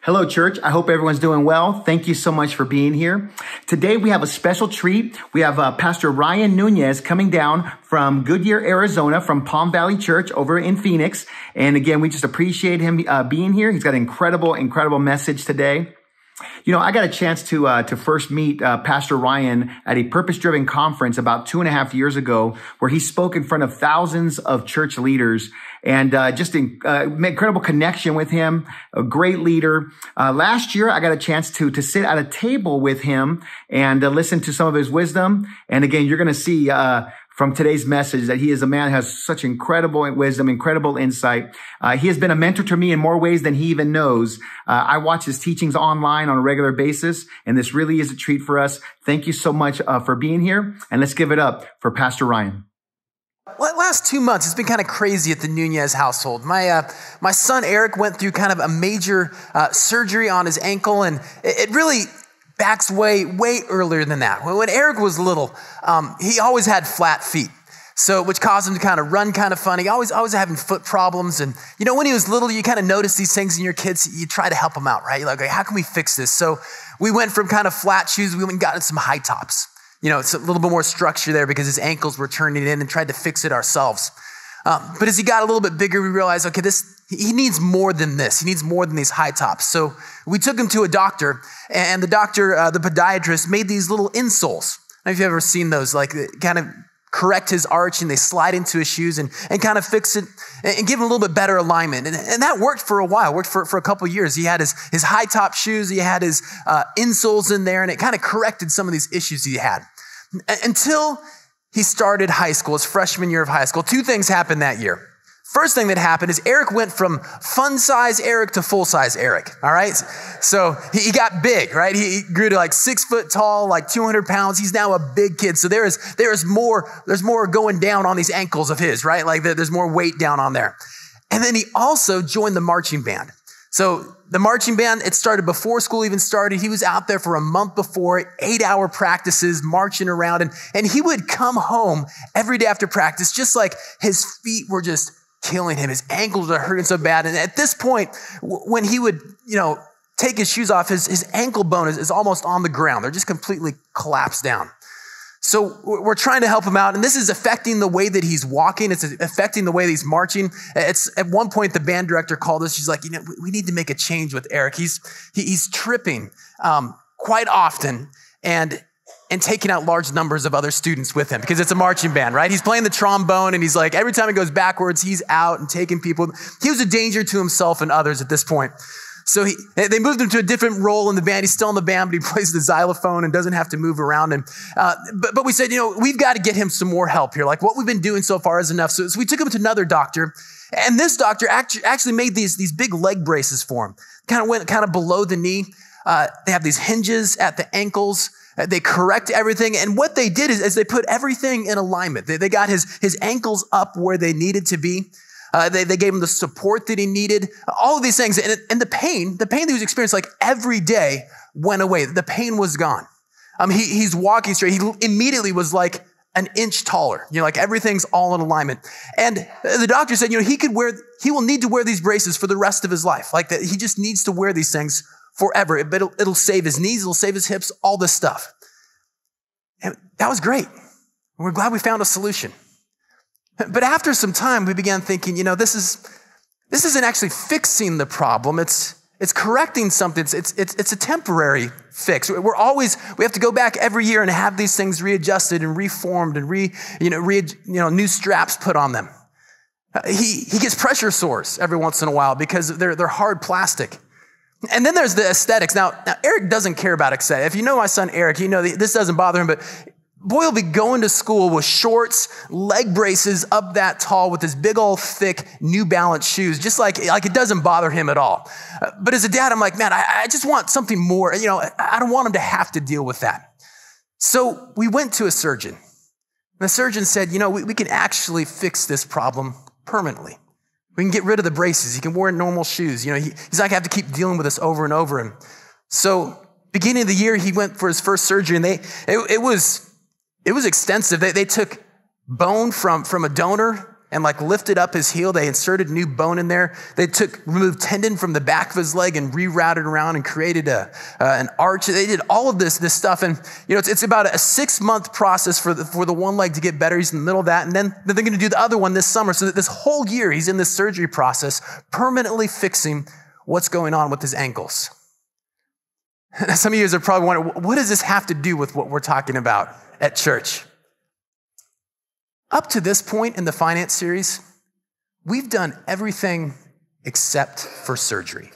Hello, church. I hope everyone's doing well. Thank you so much for being here. Today, we have a special treat. We have Pastor Ryan Nunez coming down from Goodyear, Arizona, from Palm Valley Church over in Phoenix. And again, we just appreciate him being here. He's got an incredible message today. You know, I got a chance to first meet Pastor Ryan at a purpose-driven conference about 2.5 years ago, where he spoke in front of thousands of church leaders, and just incredible connection with him. A great leader. Last year, I got a chance to sit at a table with him and listen to some of his wisdom. And again, you're going to see from today's message that he is a man who has such incredible wisdom, incredible insight. He has been a mentor to me in more ways than he even knows. I watch his teachings online on a regular basis, and this really is a treat for us. Thank you so much for being here, and let's give it up for Pastor Ryan. Well, last 2 months, it's been kind of crazy at the Nunez household. My son Eric went through kind of a major surgery on his ankle, and it really backs way earlier than that. When Eric was little, he always had flat feet, which caused him to kind of run kind of funny, always having foot problems. And, you know, when he was little, you kind of notice these things in your kids. You try to help them out, right? You're like, how can we fix this? So we went from kind of flat shoes, we went and got some high tops. You know, it's a little bit more structure there because his ankles were turning in, and tried to fix it ourselves. But as he got a little bit bigger, we realized, okay, he needs more than this. He needs more than these high tops. So we took him to a doctor, and the doctor, the podiatrist, made these little insoles. I don't know if you've ever seen those, like kind of correct his arch, and they slide into his shoes and kind of fix it and give him a little bit better alignment. And that worked for a while, worked for a couple of years. He had his high top shoes, he had his insoles in there, and it kind of corrected some of these issues he had. Until he started high school, his freshman year of high school. Two things happened that year. First thing that happened is Eric went from fun size Eric to full size Eric. All right. So he got big, right? He grew to like 6 foot tall, like 200 pounds. He's now a big kid. So there's more going down on these ankles of his, right? Like there's more weight down on there. And then he also joined the marching band. So the marching band, it started before school even started. He was out there for a month before it, 8-hour practices, marching around. And he would come home every day after practice, just like his feet were just killing him. His ankles were hurting so bad. And at this point, when he would, take his shoes off, his ankle bone is almost on the ground. They're just completely collapsed down. So we're trying to help him out, and this is affecting the way that he's walking. It's affecting the way that he's marching. It's at one point the band director called us. She's like, we need to make a change with Eric. He's tripping quite often and taking out large numbers of other students with him because it's a marching band, right? He's playing the trombone, and he's like, every time he goes backwards, he's out and taking people. He was a danger to himself and others at this point. So they moved him to a different role in the band. He's still in the band, but he plays the xylophone and doesn't have to move around. And but we said, we've got to get him some more help here. Like what we've been doing so far is enough. So we took him to another doctor, and this doctor actually made these big leg braces for him. Kind of went below the knee. They have these hinges at the ankles. They correct everything. And what they did is they put everything in alignment. They got his ankles up where they needed to be. They gave him the support that he needed, all of these things. And the pain that he was experiencing like every day went away. The pain was gone. He's walking straight. He immediately was like an inch taller, like everything's all in alignment. And the doctor said, he will need to wear these braces for the rest of his life. Like that, he just needs to wear these things forever. But it'll save his knees. It'll save his hips, all this stuff. And that was great. We're glad we found a solution. But after some time, we began thinking, this isn't actually fixing the problem. It's correcting something. It's a temporary fix. We have to go back every year and have these things readjusted and reformed and new straps put on them. He gets pressure sores every once in a while because they're hard plastic. And then there's the aesthetics. Now Eric doesn't care about aesthetics. If you know my son Eric, this doesn't bother him, but boy will be going to school with shorts, leg braces up that tall with this big old thick New Balance shoes, just like it doesn't bother him at all. But as a dad, I'm like, man, I just want something more. I don't want him to have to deal with that. So we went to a surgeon. And the surgeon said, we can actually fix this problem permanently. We can get rid of the braces. He can wear normal shoes. He's not going to have to keep dealing with this over and over. And so beginning of the year, he went for his first surgery, and it was extensive. They took bone from a donor and like lifted up his heel. They inserted new bone in there. They removed tendon from the back of his leg and rerouted around and created an arch. They did all of this stuff. And it's about a 6-month process for the one leg to get better. He's in the middle of that. And then they're going to do the other one this summer. So that this whole year he's in this surgery process, permanently fixing what's going on with his ankles. Some of you guys are probably wondering, what does this have to do with what we're talking about at church? Up to this point in the finance series, we've done everything except for surgery.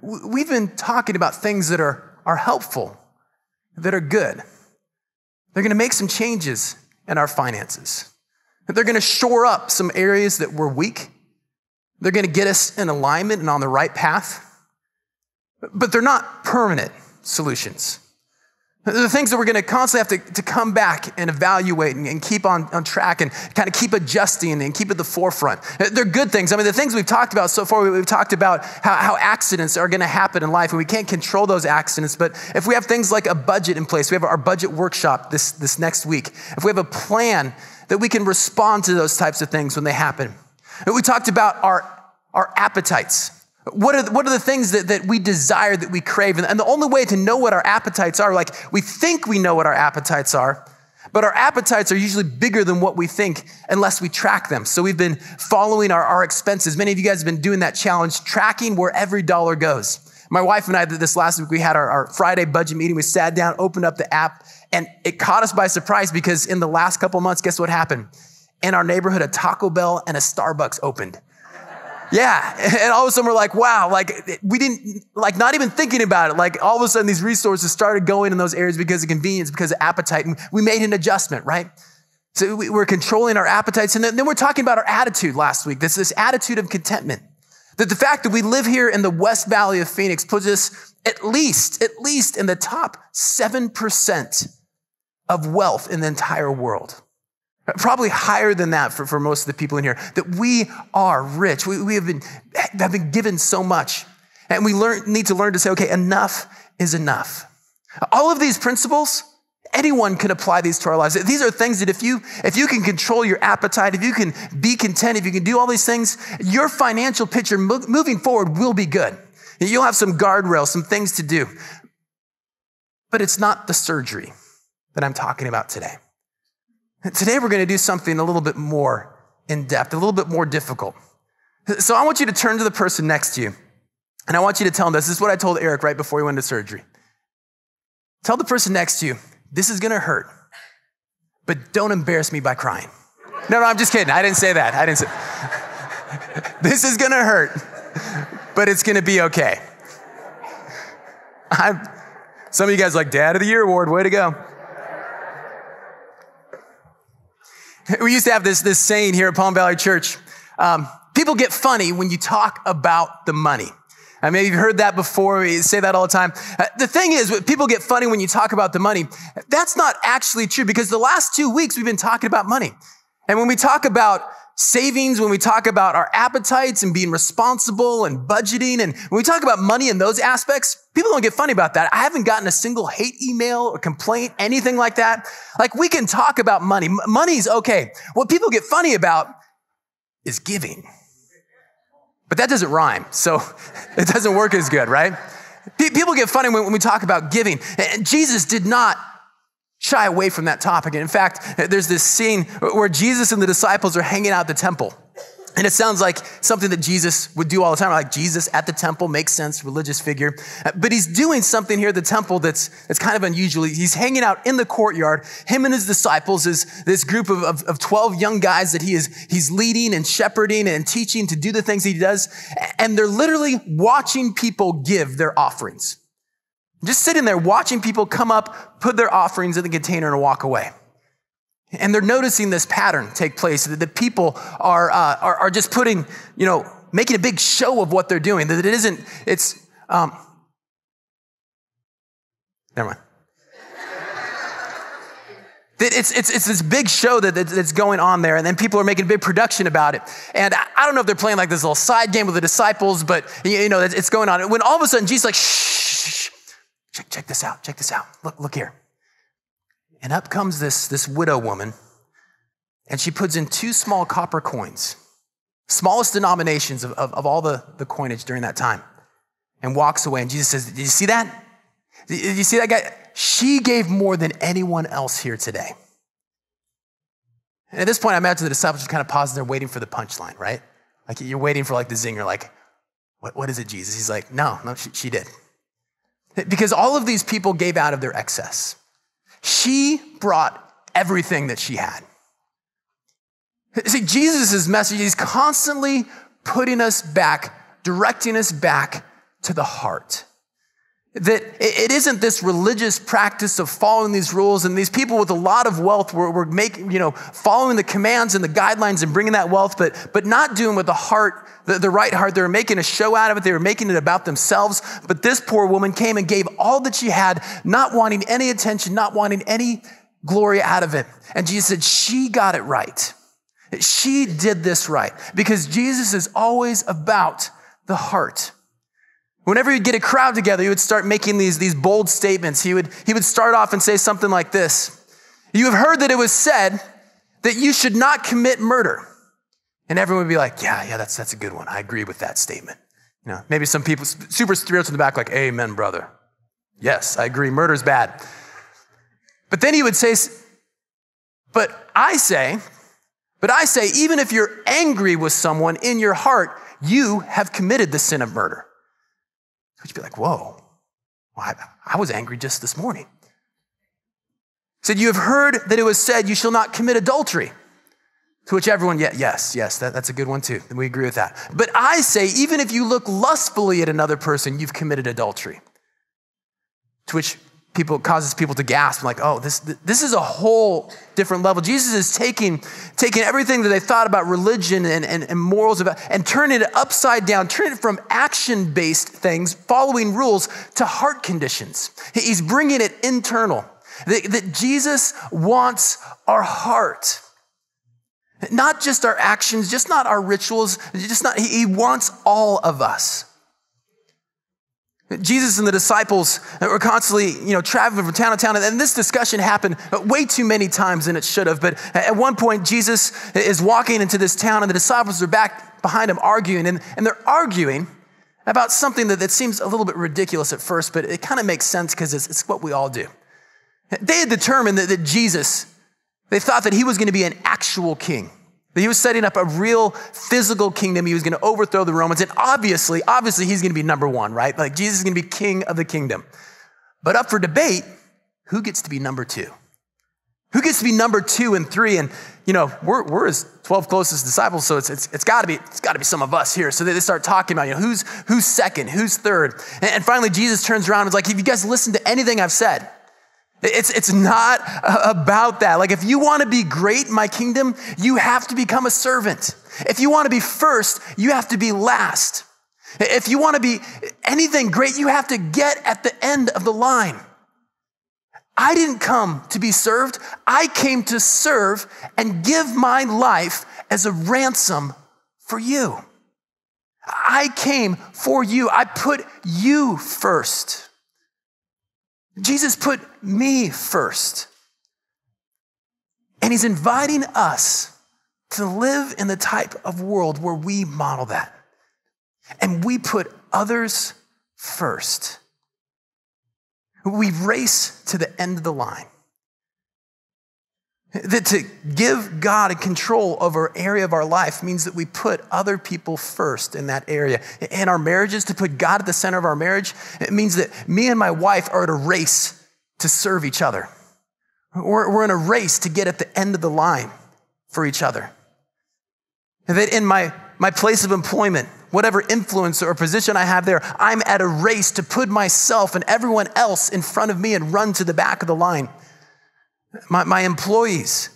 We've been talking about things that are helpful, that are good. They're going to make some changes in our finances. They're going to shore up some areas that we're weak. They're going to get us in alignment and on the right path. But they're not permanent solutions. The things that we're going to constantly have to come back and evaluate and keep on track and kind of keep adjusting and keep at the forefront. They're good things. I mean, the things we've talked about so far, we've talked about how accidents are going to happen in life, and we can't control those accidents. But if we have things like a budget in place, we have our budget workshop this next week. If we have a plan that we can respond to those types of things when they happen. We talked about our appetites. What are the things that we desire, that we crave? And the only way to know what our appetites are, like we think we know what our appetites are, but our appetites are usually bigger than what we think unless we track them. So we've been following our expenses. Many of you guys have been doing that challenge, tracking where every dollar goes. My wife and I did this last week. We had our Friday budget meeting. We sat down, opened up the app, and it caught us by surprise because in the last couple months, guess what happened? In our neighborhood, a Taco Bell and a Starbucks opened. Yeah, and all of a sudden we're like, wow, like we didn't, like not even thinking about it. Like all of a sudden these resources started going in those areas because of convenience, because of appetite, and we made an adjustment, right? So we're controlling our appetites, and then we're talking about our attitude last week. This attitude of contentment. That the fact that we live here in the West Valley of Phoenix puts us at least in the top 7% of wealth in the entire world. Probably higher than that for most of the people in here, that we are rich. We have been given so much. And we need to learn to say, okay, enough is enough. All of these principles, anyone can apply these to our lives. These are things that if you can control your appetite, if you can be content, if you can do all these things, your financial picture moving forward will be good. You'll have some guardrails, some things to do. But it's not the surgery that I'm talking about today. Today, we're going to do something a little bit more in depth, a little bit more difficult. So I want you to turn to the person next to you, and I want you to tell them this. This is what I told Eric right before he went to surgery. Tell the person next to you, this is going to hurt, but don't embarrass me by crying. No, I'm just kidding. I didn't say that. This is going to hurt, but it's going to be okay. Some of you guys are like, Dad of the Year award, way to go. We used to have this saying here at Palm Valley Church. People get funny when you talk about the money. Maybe you've heard that before. We say that all the time. The thing is, people get funny when you talk about the money. That's not actually true because the last 2 weeks we've been talking about money. And when we talk about savings, when we talk about our appetites and being responsible and budgeting, and when we talk about money in those aspects, people don't get funny about that. I haven't gotten a single hate email or complaint, anything like that. Like we can talk about money. Money's okay. What people get funny about is giving. But that doesn't rhyme, so it doesn't work as good, right? People get funny when we talk about giving. And Jesus did not shy away from that topic. And in fact, there's this scene where Jesus and the disciples are hanging out at the temple. And it sounds like something that Jesus would do all the time. Like Jesus at the temple makes sense, religious figure. But he's doing something here at the temple that's kind of unusual. He's hanging out in the courtyard. Him and his disciples is this group of 12 young guys that he's leading and shepherding and teaching to do the things he does. And they're literally watching people give their offerings. Just sitting there watching people come up, put their offerings in the container and walk away. And they're noticing this pattern take place, that the people are just putting, making a big show of what they're doing, that never mind. It's this big show that's going on there, and then people are making a big production about it. And I don't know if they're playing like this little side game with the disciples, but it's going on. When all of a sudden Jesus is like, shh, check this out. Look here. And up comes this widow woman, and she puts in 2 small copper coins, smallest denominations of all the coinage during that time, and walks away. And Jesus says, did you see that? Did you see that guy? She gave more than anyone else here today. And at this point, I imagine the disciples are kind of pausing there waiting for the punchline, right? Like you're waiting for like the zinger, like, what is it, Jesus? He's like, no, she did. Because all of these people gave out of their excess. She brought everything that she had. See, Jesus' message is constantly putting us back, directing us back to the heart. That it isn't this religious practice of following these rules, and these people with a lot of wealth were making, following the commands and the guidelines and bringing that wealth, but not doing with the heart, the right heart. They were making a show out of it. They were making it about themselves. But this poor woman came and gave all that she had, not wanting any attention, not wanting any glory out of it. And Jesus said, she got it right. She did this right, because Jesus is always about the heart. Whenever he'd get a crowd together, he would start making these bold statements. He would start off and say something like this: you have heard that it was said that you should not commit murder. And everyone would be like, yeah, that's a good one. I agree with that statement. Maybe some people, super spiritual in the back, like, amen, brother. Yes, I agree. Murder's bad. But then he would say, but I say, even if you're angry with someone in your heart, you have committed the sin of murder. You'd be like, whoa, well, I was angry just this morning. He said, you have heard that it was said, you shall not commit adultery. To which everyone, yes, that's a good one too. We agree with that. But I say, even if you look lustfully at another person, you've committed adultery. To which causes people to gasp, like, oh, this is a whole different level. Jesus is taking everything that they thought about religion and morals and turning it upside down, turning it from action-based things, following rules, to heart conditions. He's bringing it internal. That Jesus wants our heart. Not just our actions, just not our rituals, he wants all of us. Jesus and the disciples were constantly, traveling from town to town, and this discussion happened way too many times than it should have. But at one point, Jesus is walking into this town, and the disciples are back behind him arguing, and they're arguing about something that seems a little bit ridiculous at first, but it kind of makes sense because it's what we all do. They had determined that Jesus, they thought that he was going to be an actual king. That he was setting up a real physical kingdom. He was going to overthrow the Romans. And obviously, he's going to be number one, right? Like Jesus is going to be king of the kingdom. But up for debate, who gets to be number 2? Who gets to be number 2 and 3? And, we're his 12 closest disciples, so it's got to be some of us here. So they start talking about, who's second, who's third. And finally, Jesus turns around and is like, have you guys listened to anything I've said? It's not about that. Like, if you want to be great in my kingdom, you have to become a servant. If you want to be first, you have to be last. If you want to be anything great, you have to get at the end of the line. I didn't come to be served. I came to serve and give my life as a ransom for you. I came for you. I put you first. Jesus put me first. And he's inviting us to live in the type of world where we model that. And we put others first. We race to the end of the line. That to give God a control over an area of our life means that we put other people first in that area. In our marriages, to put God at the center of our marriage, it means that me and my wife are at a race to serve each other. We're in a race to get at the end of the line for each other. That in my place of employment, whatever influence or position I have there, I'm at a race to put myself and everyone else in front of me and run to the back of the line. My employees,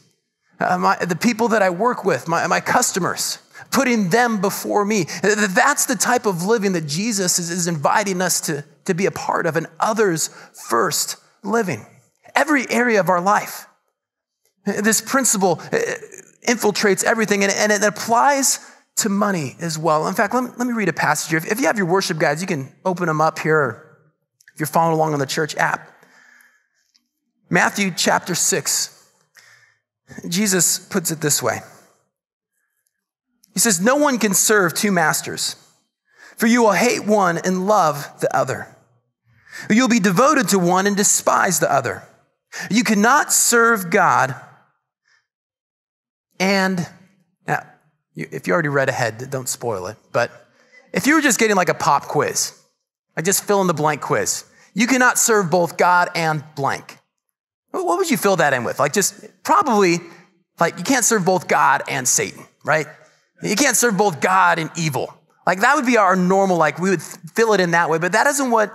the people that I work with, my customers, putting them before me. That's the type of living that Jesus is inviting us to be a part of, an others first living. Every area of our life. This principle infiltrates everything, and it applies to money as well. In fact, let me read a passage here. If you have your worship guides, you can open them up here, or if you're following along on the church app. Matthew chapter 6. Jesus puts it this way. He says, no one can serve two masters, for you will hate one and love the other. You'll be devoted to one and despise the other. You cannot serve God and, now, if you already read ahead, don't spoil it, but if you were just getting like a pop quiz, like just fill in the blank quiz, you cannot serve both God and blank. What would you fill that in with? Like just probably, like you can't serve both God and Satan, right? You can't serve both God and evil. Like that would be our normal, like we would fill it in that way, but that isn't what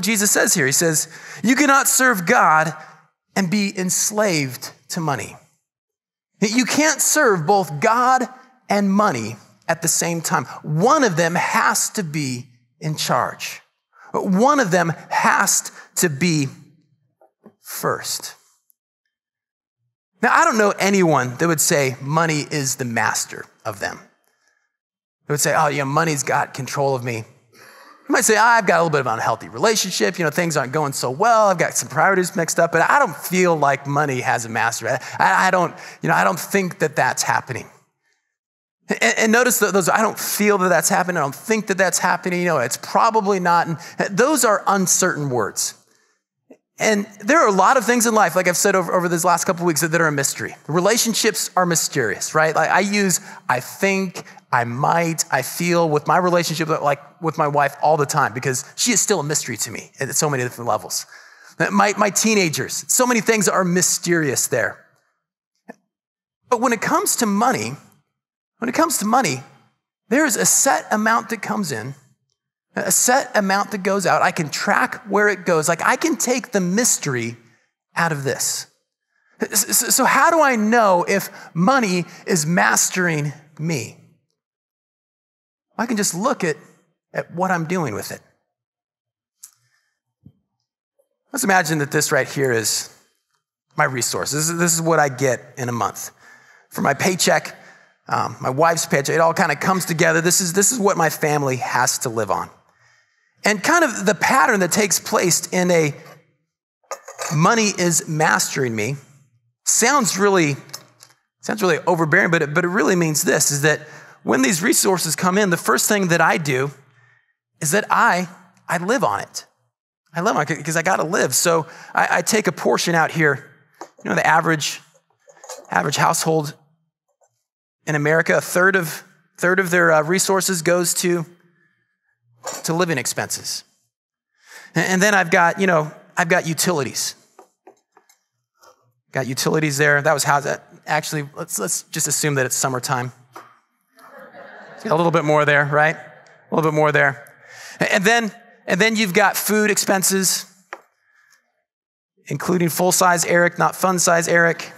Jesus says here. He says, you cannot serve God and be enslaved to money. You can't serve both God and money at the same time. One of them has to be in charge. One of them has to be first. Now, I don't know anyone that would say money is the master of them. They would say, oh, money's got control of me. You might say, I've got a little bit of an unhealthy relationship. Things aren't going so well. I've got some priorities mixed up, but I don't feel like money has a master. I don't think that that's happening. And notice those, I don't feel that that's happening. I don't think that that's happening. It's probably not. And those are uncertain words. And there are a lot of things in life, like I've said over these last couple of weeks, that are a mystery. Relationships are mysterious, right? Like I think, I might, I feel with my relationship, like with my wife all the time, because she is still a mystery to me at so many different levels. My teenagers, so many things are mysterious there. But when it comes to money, there's a set amount that comes in, a set amount that goes out. I can track where it goes. Like I can take the mystery out of this. So how do I know if money is mastering me? I can just look at what I'm doing with it. Let's imagine that this right here is my resource. This is what I get in a month. For my paycheck, my wife's paycheck, it all kind of comes together. This is what my family has to live on. And kind of the pattern that takes place in a money is mastering me sounds really overbearing, but it really means this, is that when these resources come in, the first thing that I do is that I live on it. I live on it because I got to live. So I take a portion out here. The average household in America, a third of their resources goes to living expenses. And then I've got utilities. Got utilities there. That was how that actually, let's just assume that it's summertime. A little bit more there, right? A little bit more there. And then you've got food expenses, including full-size Eric, not fun-size Eric.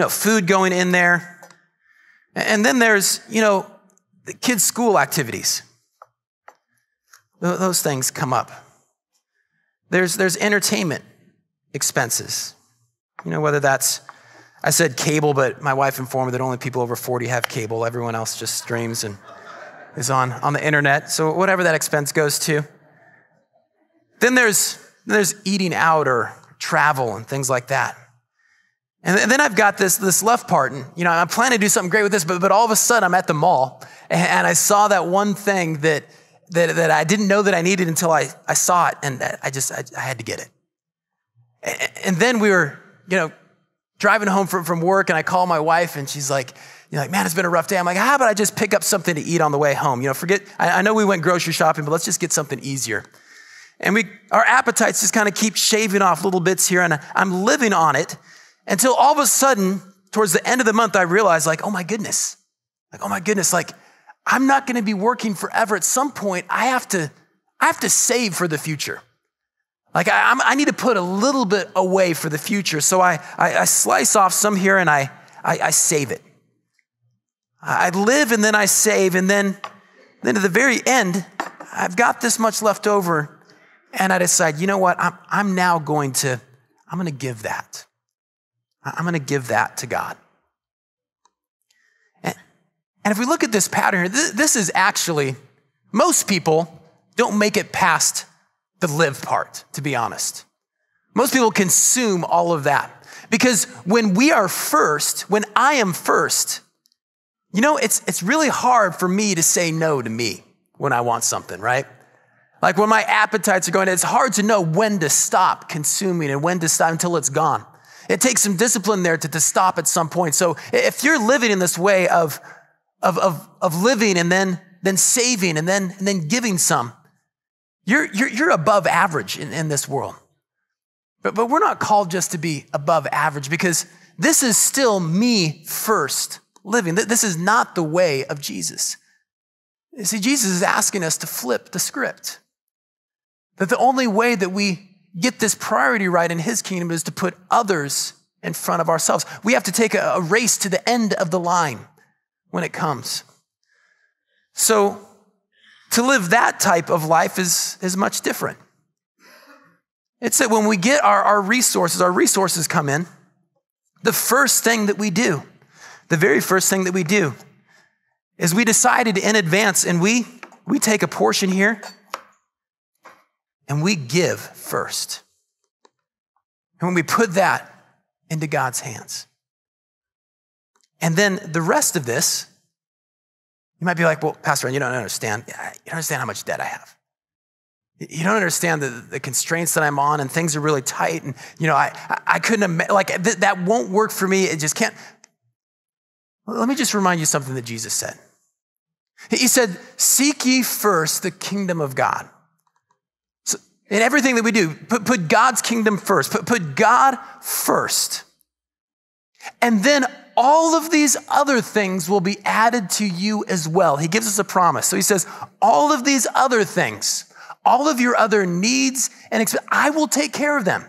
Food going in there. And then there's, the kids' school activities. Those things come up. There's entertainment expenses. Whether that's, I said cable, but my wife informed me that only people over 40 have cable. Everyone else just streams and is on the internet. So whatever that expense goes to. Then there's eating out or travel and things like that. And then I've got this left part, and I'm planning to do something great with this, but all of a sudden I'm at the mall, and I saw that one thing that I didn't know that I needed until I saw it, and I had to get it. And then we were, driving home from work, and I call my wife, and she's like, man, it's been a rough day. I'm like, how about I just pick up something to eat on the way home? I know we went grocery shopping, but let's just get something easier. And our appetites just kind of keep shaving off little bits here, and I'm living on it. Until all of a sudden, towards the end of the month, I realized oh my goodness, I'm not going to be working forever. At some point, I have to save for the future. I need to put a little bit away for the future. So I slice off some here and I save it. I live and then I save. And then at the very end, I've got this much left over. And I decide, you know what? I'm going to give that. I'm going to give that to God. And if we look at this pattern here, this is actually, most people don't make it past the live part, to be honest. Most people consume all of that. Because when we are first, when I am first, you know, it's really hard for me to say no to me when I want something, right? Like when my appetites are going, it's hard to know when to stop consuming and when to stop until it's gone. It takes some discipline there to stop at some point. So if you're living in this way of living and then saving and then giving some, you're above average in this world. But we're not called just to be above average, because this is still me first living. This is not the way of Jesus. You see, Jesus is asking us to flip the script. That the only way that we get this priority right in his kingdom is to put others in front of ourselves. We have to take a race to the end of the line when it comes. So to live that type of life is much different. It's that when we get our resources come in, the first thing that we do, the very first thing that we do is we decided in advance, and we take a portion here and we give first. And when we put that into God's hands. And then the rest of this, you might be like, well, Pastor, you don't understand. You don't understand how much debt I have. You don't understand the constraints that I'm on, and things are really tight. And, you know, I couldn't, that won't work for me. It just can't. Well, let me just remind you something that Jesus said. He said, seek ye first the kingdom of God. So in everything that we do, put God's kingdom first. Put God first. And then all of these other things will be added to you as well. He gives us a promise. So he says, all of these other things, all of your other needs and I will take care of them.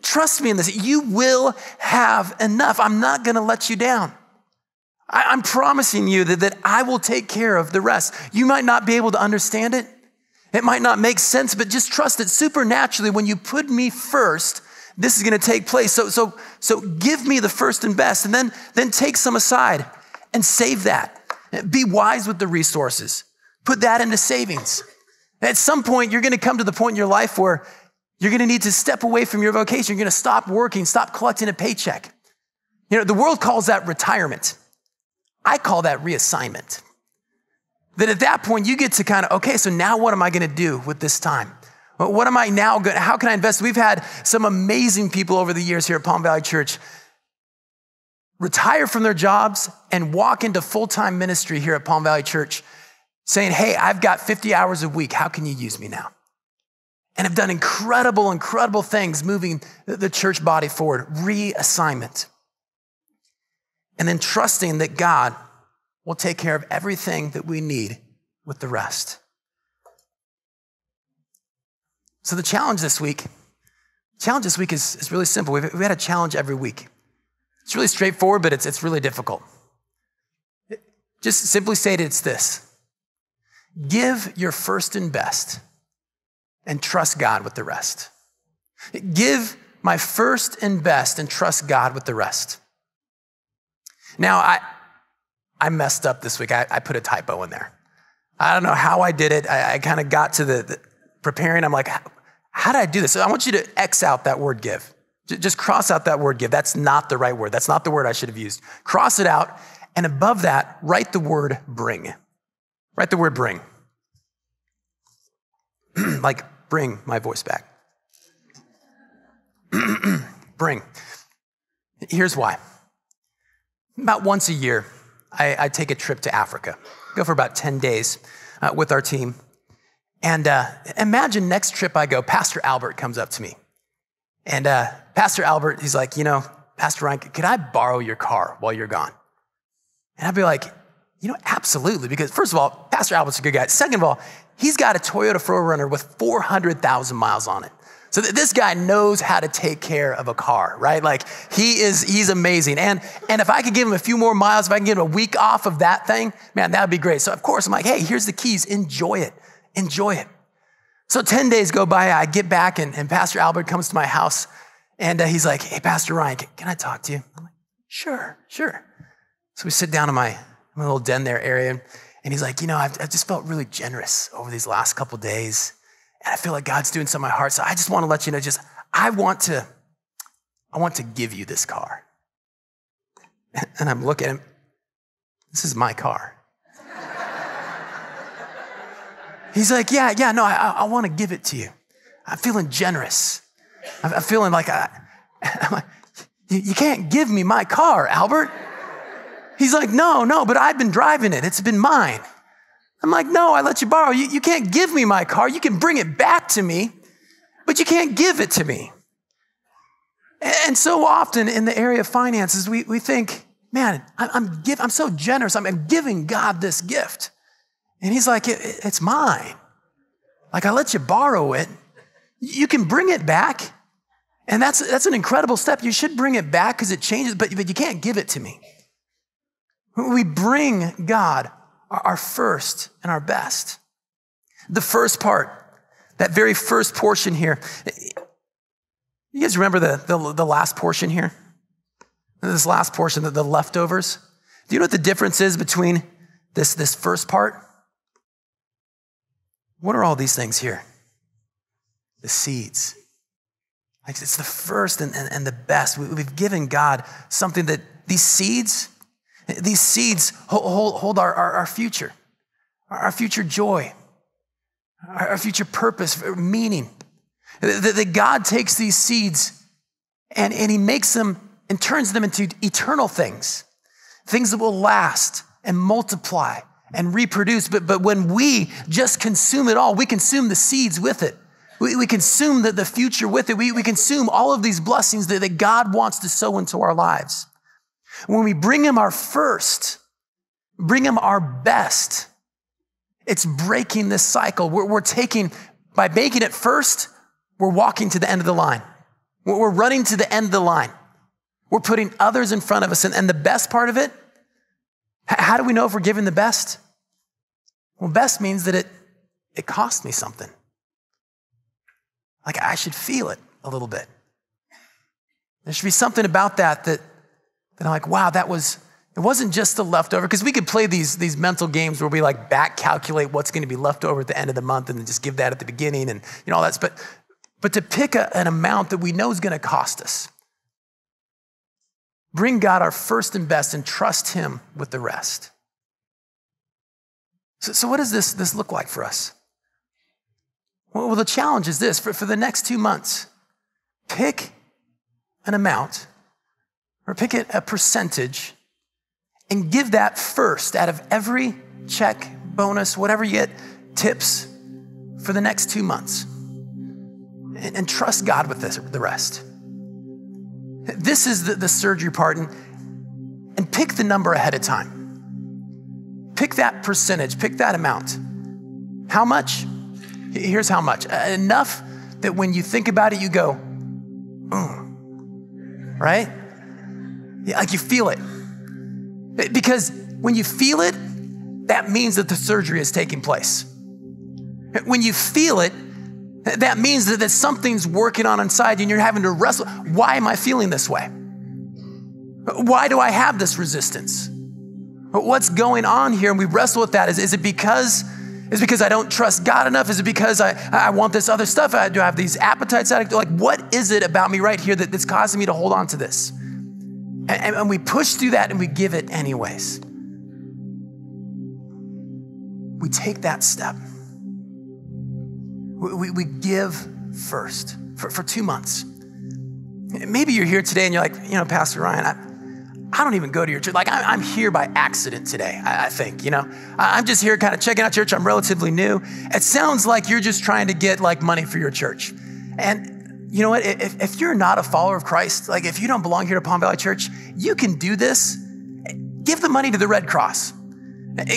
Trust me in this. You will have enough. I'm not going to let you down. I'm promising you that I will take care of the rest. You might not be able to understand it. It might not make sense, but just trust it supernaturally. When you put me first, this is going to take place. So give me the first and best, and then take some aside and save that. Be wise with the resources. Put that into savings. At some point, you're going to come to the point in your life where you're going to need to step away from your vocation. You're going to stop working, stop collecting a paycheck. You know, the world calls that retirement. I call that reassignment. That at that point, you get to kind of, okay, so now what am I going to do with this time? What am I now going to, how can I invest? We've had some amazing people over the years here at Palm Valley Church retire from their jobs and walk into full-time ministry here at Palm Valley Church saying, hey, I've got 50 hours a week. How can you use me now? And have done incredible, incredible things moving the church body forward. Reassignment. And then trusting that God will take care of everything that we need with the rest. So the challenge this week is really simple. We've had a challenge every week. It's really straightforward, but it's really difficult. Just simply stated, it's this. Give your first and best and trust God with the rest. Give my first and best and trust God with the rest. Now, I messed up this week. I put a typo in there. I don't know how I did it. I kind of got to the preparing. I'm like, how did I do this? So I want you to X out that word give. Just cross out that word give. That's not the right word. That's not the word I should have used. Cross it out. And above that, write the word bring. Write the word bring. Like, bring my voice back. Bring. Here's why. About once a year, I take a trip to Africa. Go for about 10 days with our team. And imagine next trip I go, Pastor Albert comes up to me. And Pastor Albert, he's like, Pastor Ryan, could I borrow your car while you're gone? And I'd be like, absolutely. Because first of all, Pastor Albert's a good guy. Second of all, he's got a Toyota 4Runner with 400,000 miles on it. So this guy knows how to take care of a car, right? Like he's amazing. And if I could give him a few more miles, if I can get him a week off of that thing, man, that'd be great. So of course I'm like, hey, here's the keys. Enjoy it. Enjoy it. So 10 days go by, I get back and Pastor Albert comes to my house and he's like, hey, Pastor Ryan, can I talk to you? I'm like, sure. So we sit down in my little den there area and he's like, I've just felt really generous over these last couple of days. And I feel like God's doing something in my heart. So I just want to let you know, I want I want to give you this car. And I'm looking at him, this is my car. He's like, yeah, no, I want to give it to you. I'm feeling generous. I'm feeling like I'm like, you can't give me my car, Albert. He's like, no, but I've been driving it. It's been mine. I'm like, no, I let you borrow. You can't give me my car. You can bring it back to me, but you can't give it to me. And so often in the area of finances, we think, man, I'm so generous. I'm giving God this gift. And he's like, it's mine. Like, I let you borrow it. You can bring it back. And that's an incredible step. You should bring it back because it changes, but you can't give it to me. We bring God our first and our best. The first part, that very first portion here. You guys remember the last portion here? This last portion, the leftovers? Do you know what the difference is between this first part? What are all these things here? The seeds. Like, it's the first and the best. We've given God something that these seeds hold our future, our future joy, our future purpose, meaning. That God takes these seeds and he makes them and turns them into eternal things that will last and multiply and reproduce. But when we just consume it all, we consume the seeds with it. We consume the future with it. We consume all of these blessings that God wants to sow into our lives. When we bring him our first, bring him our best, it's breaking this cycle. We're taking, by making it first, we're walking to the end of the line. We're running to the end of the line. We're putting others in front of us. And the best part of it, how do we know if we're giving the best? Well, best means that it cost me something. Like, I should feel it a little bit. There should be something about that I'm like, wow, it wasn't just the leftover, because we could play these mental games where we like back calculate what's going to be left over at the end of the month and then just give that at the beginning and all that. But to pick an amount that we know is going to cost us. Bring God our first and best and trust him with the rest. So what does this look like for us? Well, the challenge is this. For the next 2 months, pick an amount or pick a percentage and give that first out of every check, bonus, whatever you get, tips for the next 2 months. And trust God with the rest. This is the surgery part. And pick the number ahead of time. Pick that percentage, pick that amount. How much? Here's how much. Enough that when you think about it, you go, right? Like you feel it. Because when you feel it, that means that the surgery is taking place. When you feel it, that means that something's working on inside you and you're having to wrestle. Why am I feeling this way? Why do I have this resistance? What's going on here? And we wrestle with that. Is it because I don't trust God enough? Is it because I want this other stuff? Do I have these appetites? Like, what is it about me right here that's causing me to hold on to this? And we push through that and we give it anyways. We take that step. We give first for 2 months. Maybe you're here today and you're like, Pastor Ryan, I don't even go to your church. Like, I'm here by accident today, I think, I'm just here kind of checking out church. I'm relatively new. It sounds like you're just trying to get like money for your church. And you know what? If you're not a follower of Christ, like if you don't belong here to Palm Valley Church, you can do this. Give the money to the Red Cross.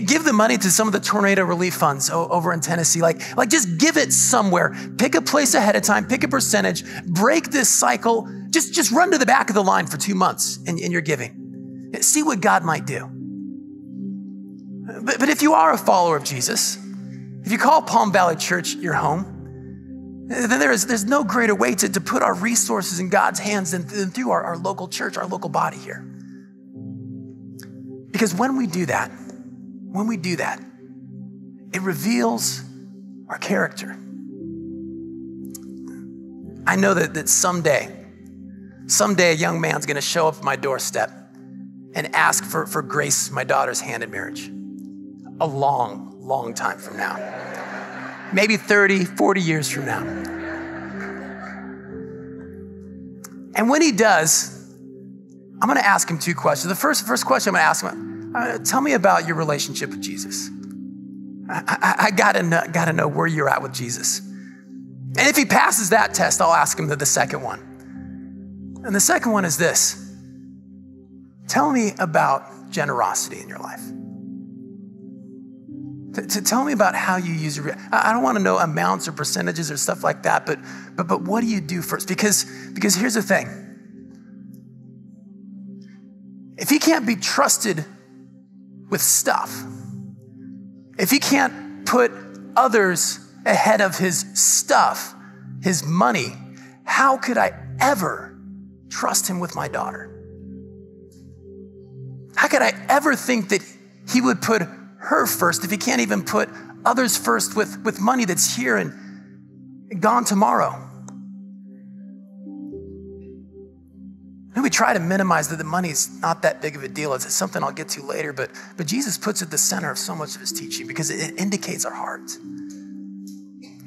Give the money to some of the tornado relief funds over in Tennessee. Like just give it somewhere. Pick a place ahead of time. Pick a percentage. Break this cycle. Just run to the back of the line for 2 months in your giving. See what God might do. But if you are a follower of Jesus, if you call Palm Valley Church your home, then there's no greater way to put our resources in God's hands than through our local church, our local body here. Because when we do that, it reveals our character. I know that someday someday a young man's gonna show up at my doorstep and ask for Grace, my daughter's hand in marriage. A long, long time from now. Maybe 30, 40 years from now. And when he does, I'm gonna ask him two questions. The first question I'm gonna ask him, tell me about your relationship with Jesus. I gotta know where you're at with Jesus. And if he passes that test, I'll ask him the second one. And the second one is this. Tell me about generosity in your life. Tell me about how you use your, I don't want to know amounts or percentages or stuff like that, but what do you do first? Because here's the thing. If he can't be trusted with stuff, if he can't put others ahead of his stuff, his money, how could I ever trust him with my daughter? How could I ever think that he would put her first if he can't even put others first with money that's here and gone tomorrow? And we try to minimize that the money's not that big of a deal. It's something I'll get to later, but Jesus puts it at the center of so much of his teaching because it indicates our heart.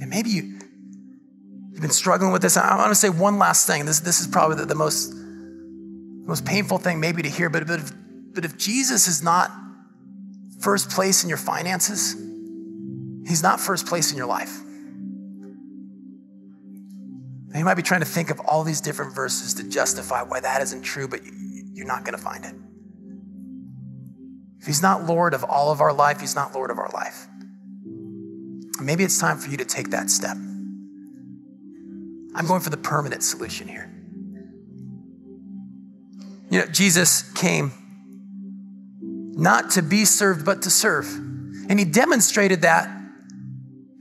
And maybe you've been struggling with this. I want to say one last thing. This is probably the most painful thing maybe to hear, but if Jesus is not first place in your finances, he's not first place in your life. And you might be trying to think of all these different verses to justify why that isn't true, but you're not going to find it. If he's not Lord of all of our life, he's not Lord of our life. Maybe it's time for you to take that step. I'm going for the permanent solution here. You know, Jesus came not to be served, but to serve. And he demonstrated that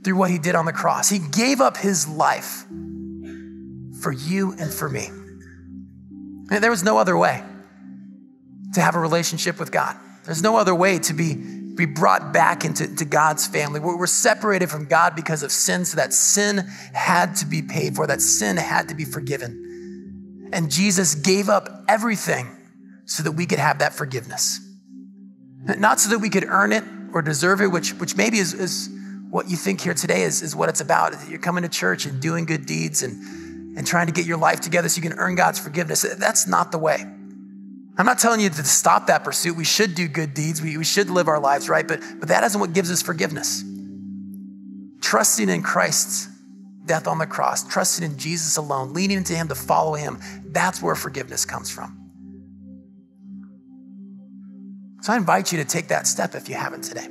through what he did on the cross. He gave up his life for you and for me. And there was no other way to have a relationship with God. There's no other way to be brought back into God's family. We're separated from God because of sin, so that sin had to be paid for, that sin had to be forgiven. And Jesus gave up everything so that we could have that forgiveness. Not so that we could earn it or deserve it, which maybe is what you think here today is what it's about. You're coming to church and doing good deeds and trying to get your life together so you can earn God's forgiveness. That's not the way. I'm not telling you to stop that pursuit. We should do good deeds. We should live our lives right, but that isn't what gives us forgiveness. Trusting in Christ's death on the cross, trusting in Jesus alone, leaning into him to follow him, that's where forgiveness comes from. So I invite you to take that step if you haven't today.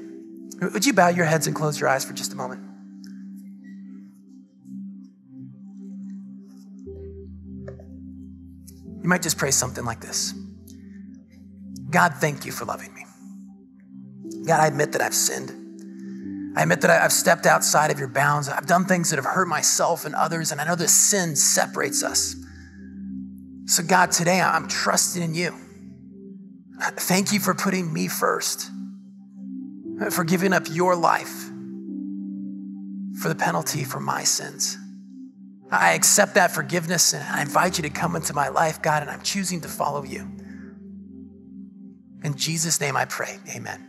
Would you bow your heads and close your eyes for just a moment? You might just pray something like this. God, thank you for loving me. God, I admit that I've sinned. I admit that I've stepped outside of your bounds. I've done things that have hurt myself and others, and I know that sin separates us. So God, today I'm trusting in you. Thank you for putting me first, for giving up your life for the penalty for my sins. I accept that forgiveness and I invite you to come into my life, God, and I'm choosing to follow you. In Jesus' name I pray, amen.